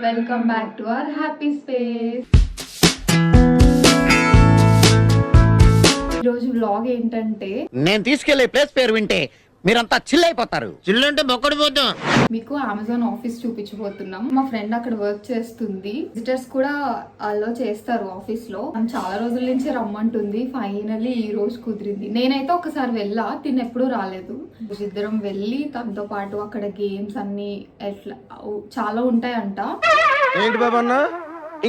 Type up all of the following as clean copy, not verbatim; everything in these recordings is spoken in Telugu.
Welcome back to our happy space. ఈరోజు వ్లాగ్ ఏంటంటే నేను తీసుకెళ్లే ప్లేస్ పేరు వింటే మీరంతా చిల్ అయిపోతారు. చిల్ అంటే బొక్కడిపోతాం. మీకు అమెజాన్ ఆఫీస్ చూపించబోతున్నాం. మా ఫ్రెండ్ అక్కడ వర్క్ చేస్తుంది. విజిటర్స్ కూడా అలో చేస్తారు ఆఫీస్ లో. చాలా రోజుల నుంచి రమ్మంటుంది. ఫైనలీ ఈ రోజు కుదిరింది. నేనైతే ఒకసారి వెళ్ళా, తిని ఎప్పుడూ రాలేదు. ఇద్దరం వెళ్ళి తనతో పాటు అక్కడ గేమ్స్ అన్ని ఎట్లా చాలా ఉంటాయంట. ఏంటి బాబా అన్న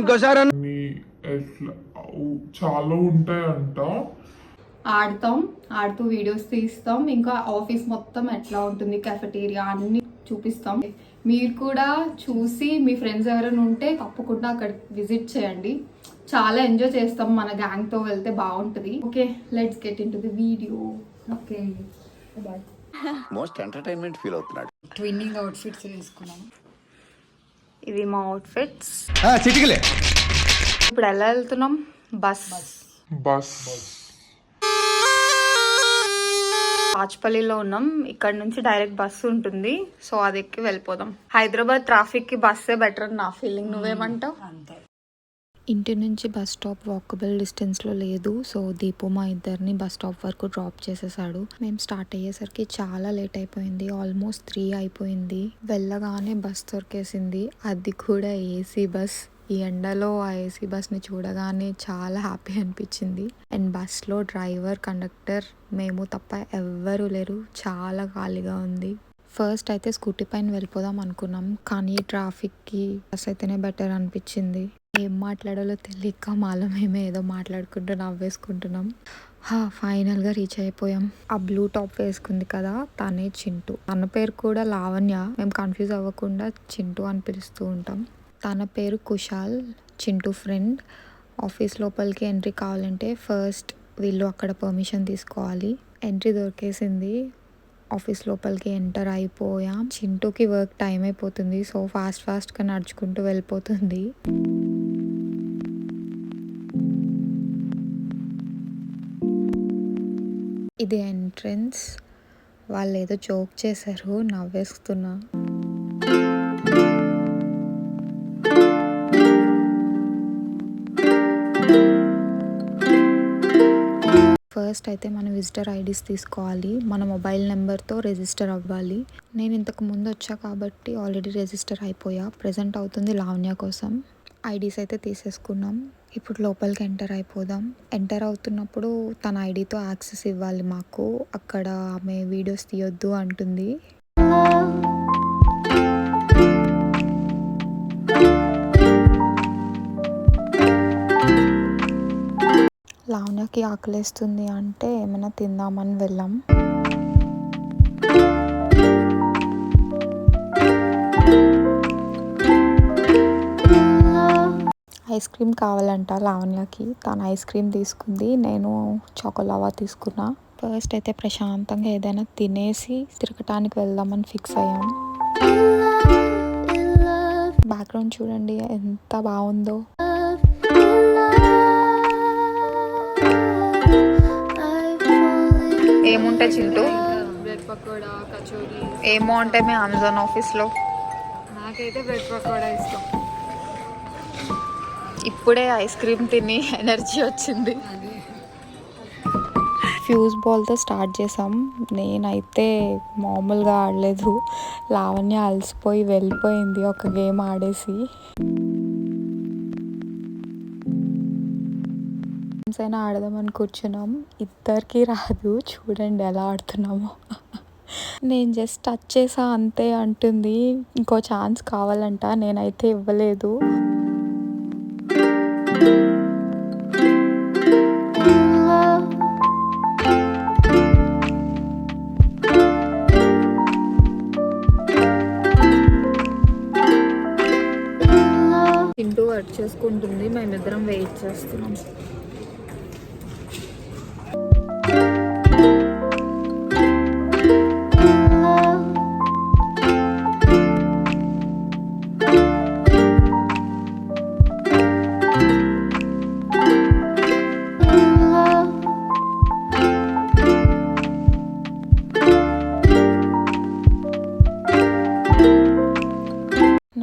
ఇంకోసారి చాలా ఉంటాయంట. ఆడుతూ వీడియోస్ తీస్తాం. ఇంకా ఆఫీస్ మొత్తం ఎట్లా ఉంటుంది, కెఫెటీరియా అన్ని చూపిస్తాం. మీరు కూడా చూసి మీ ఫ్రెండ్స్ ఎవరైనా ఉంటే తప్పకుండా అక్కడ విజిట్ చేయండి. చాలా ఎంజాయ్ చేస్తాం. మన గ్యాంగ్ తో వెళ్తే బాగుంటుంది. Okay, let's get into the video. Okay, bye. Most entertainment feel అవుతున్నాడు. ట్విన్నింగ్ అవుట్ఫిట్స్ వేసుకున్నాం. ఇవి మా అవుట్ఫిట్స్. చిటికలే. ఇప్పుడు ఎలా వెళ్తున్నాం? బస్. రాజ్పల్లిలో ఉన్నాం. ఇక్కడ నుంచి డైరెక్ట్ బస్సు ఉంటుంది. సో అది ఎక్కి వెళ్ళిపోదాం. హైదరాబాద్ ట్రాఫిక్ కి బస్సే బెటర్ అని నా ఫీలింగ్. నువ్వేమంటావు? ఇంటి నుంచి బస్ స్టాప్ వాకబుల్ డిస్టెన్స్లో లేదు. సో దీపు మా ఇద్దరిని బస్ స్టాప్ వరకు డ్రాప్ చేసేసాడు. మేము స్టార్ట్ అయ్యేసరికి చాలా లేట్ అయిపోయింది. ఆల్మోస్ట్ 3 అయిపోయింది. వెళ్ళగానే బస్ దొరికేసింది. అది కూడా ఏసీ బస్. ఈ ఎండలో ఆ ఏసీ బస్ని చూడగానే చాలా హ్యాపీ అనిపించింది. అండ్ బస్లో డ్రైవర్, కండక్టర్, మేము తప్ప ఎవ్వరూ లేరు. చాలా ఖాళీగా ఉంది. ఫస్ట్ అయితే స్కూటీ పైన వెళ్ళిపోదాం అనుకున్నాం, కానీ ట్రాఫిక్కి బస్ అయితేనే బెటర్ అనిపించింది. ఏం మాట్లాడాలో తెలియక మాలో మేమే ఏదో మాట్లాడుకుంటూ నవ్వేసుకుంటున్నాం. ఫైనల్గా రీచ్ అయిపోయాం. ఆ బ్లూ టాప్ వేసుకుంది కదా, తనే చింటూ. తన పేరు కూడా లావణ్య. మేము కన్ఫ్యూజ్ అవ్వకుండా చింటూ అని పిలుస్తూ ఉంటాం. తన పేరు కుశాల్, చింటూ ఫ్రెండ్. ఆఫీస్ లోపలికి ఎంట్రీ కావాలంటే ఫస్ట్ వీళ్ళు అక్కడ పర్మిషన్ తీసుకోవాలి. ఎంట్రీ దొరికేసింది. ఆఫీస్ లోపలికి ఎంటర్ అయిపోయాం. చింటూకి వర్క్ టైం అయిపోతుంది. సో ఫాస్ట్గా నడుచుకుంటూ వెళ్ళిపోతుంది. ఇది ఎంట్రన్స్. వాళ్ళు ఏదో జోక్ చేశారు, నవ్వేస్తున్నా. ఫస్ట్ అయితే మన విజిటర్ ఐడీస్ తీసుకోవాలి. మన మొబైల్ నెంబర్తో రిజిస్టర్ అవ్వాలి. నేను ఇంతకు ముందు వచ్చా కాబట్టి ఆల్రెడీ రిజిస్టర్ అయిపోయా. ప్రెజెంట్ అవుతుంది లావణ్య కోసం. ఐడీస్ అయితే తీసేసుకున్నాం. ఇప్పుడు లోపలికి ఎంటర్ అయిపోదాం. ఎంటర్ అవుతున్నప్పుడు తన ఐడితో యాక్సెస్ ఇవ్వాలి మాకు. అక్కడ ఆమె వీడియోస్ తీయొద్దు అంటుంది. లావణ్యకి ఆకలేస్తుంది అంటే ఏమైనా తిందామని వెళ్ళాం. ఐస్ క్రీమ్ కావాలంట లావణ్యకి. తను ఐస్ క్రీమ్ తీసుకుంది, నేను చాకోలావా తీసుకున్నా. ఫస్ట్ అయితే ప్రశాంతంగా ఏదైనా తినేసి తిరగటానికి వెళ్దామని ఫిక్స్ అయ్యాం. బ్యాక్గ్రౌండ్ చూడండి ఎంత బాగుందో. ఏముంటాయి చింటూ? బ్రెడ్ పకోడా, కచోరీ. ఏమో అంటే మీ అమెజాన్ ఆఫీస్లో. నాకైతే బ్రెడ్ పకోడా ఇష్టం. ఇప్పుడే ఐస్ క్రీమ్ తిని ఎనర్జీ వచ్చింది. ఫ్యూజ్ బాల్తో స్టార్ట్ చేసాం. నేనైతే మామూలుగా ఆడలేదు. లావణ్య అలసిపోయి వెళ్ళిపోయింది ఒక గేమ్ ఆడేసి. అయినా ఆడదామని కూర్చున్నాం. ఇద్దరికి రాదు. చూడండి ఎలా ఆడుతున్నామో. నేను జస్ట్ టచ్ చేసా అంతే అంటుంది. ఇంకో ఛాన్స్ కావాలంట. నేనైతే ఇవ్వలేదు. చింటూ వర్క్ చేసుకుంటుంది, మేమిద్దరం వెయిట్ చేస్తున్నాం.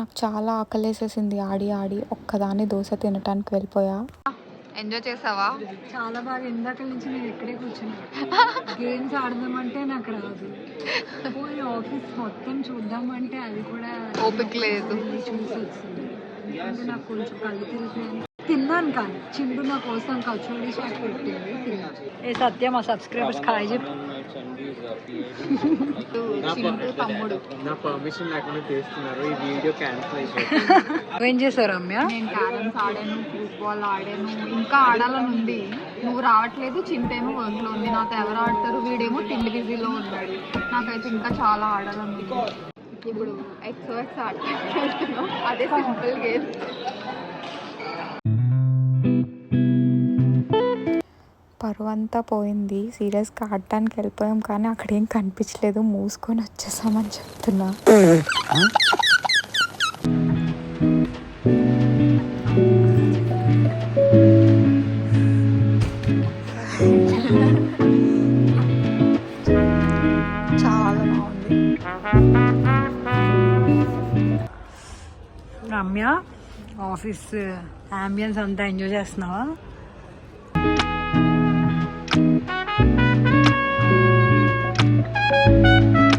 నాకు చాలా ఆకలేసేసింది ఆడి ఆడి ఒక్కదాన్ని దోశ తినటానికి వెళ్ళిపోయా. ఎంజాయ్ చేసావా? చాలా బాగా ఇందాక నుంచి నేను ఇక్కడే కూర్చున్నా. గేమ్స్ ఆడదామంటే నాకు రాదు. పోయి ఆఫీస్ మొత్తం చూద్దామంటే అది కూడా ఓపిక లేదు. చూసి వచ్చింది. ఎందుకంటే నాకు కొంచెం కళ్ళు తిరుగుతున్నాయి. తిన్నాను కానీ చిండు నా కోసం కచోడీ షాట్ పెట్టింది, తిన్నాను. ఏ సత్య మా సబ్స్క్రైబర్స్ ఖాయి చెప్పు. చింటూ తమ్ముడు. నా పర్మిషన్ లేకుండా చేస్తున్నారు, ఈ వీడియో క్యాన్సిల్ అయిపోయింది. నువ్వేం చేశావు రమ్య? నేను క్యారమ్స్ ఆడాను, ఫుట్బాల్ ఆడాను, ఇంకా ఆడాలని ఉంది. నువ్వు రావట్లేదు, చింటేమో వర్క్లో ఉంది. నాతో ఎవరు ఆడతారు? వీడేమో తిండి బిజీలో ఉన్నాడు. నాకైతే ఇంకా చాలా ఆడాలని ఉంది. ఇప్పుడు ఎక్స్ ఆడుతున్నాం, అదే సింపుల్ గేమ్. పరువంతా పోయింది. సీరియస్గా ఆడటానికి వెళ్ళిపోయాం కానీ అక్కడ ఏం కనిపించలేదు, మూసుకొని వచ్చేసామని చెప్తున్నా. చాలా బాగుంది. రమ్య ఆఫీస్ అంబియన్స్ అంతా ఎంజాయ్ చేస్తున్నావా?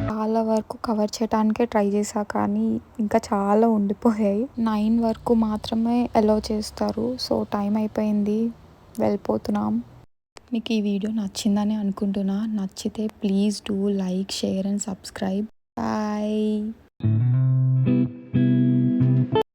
చాలా వరకు కవర్ చేయడానికే ట్రై చేశా కానీ ఇంకా చాలా ఉండిపోయాయి. 9 వరకు మాత్రమే అలో చేస్తారు. సో టైం అయిపోయింది, వెళ్ళిపోతున్నాం. మీకు ఈ వీడియో నచ్చిందని అనుకుంటున్నా. నచ్చితే please do like, share and subscribe. Bye.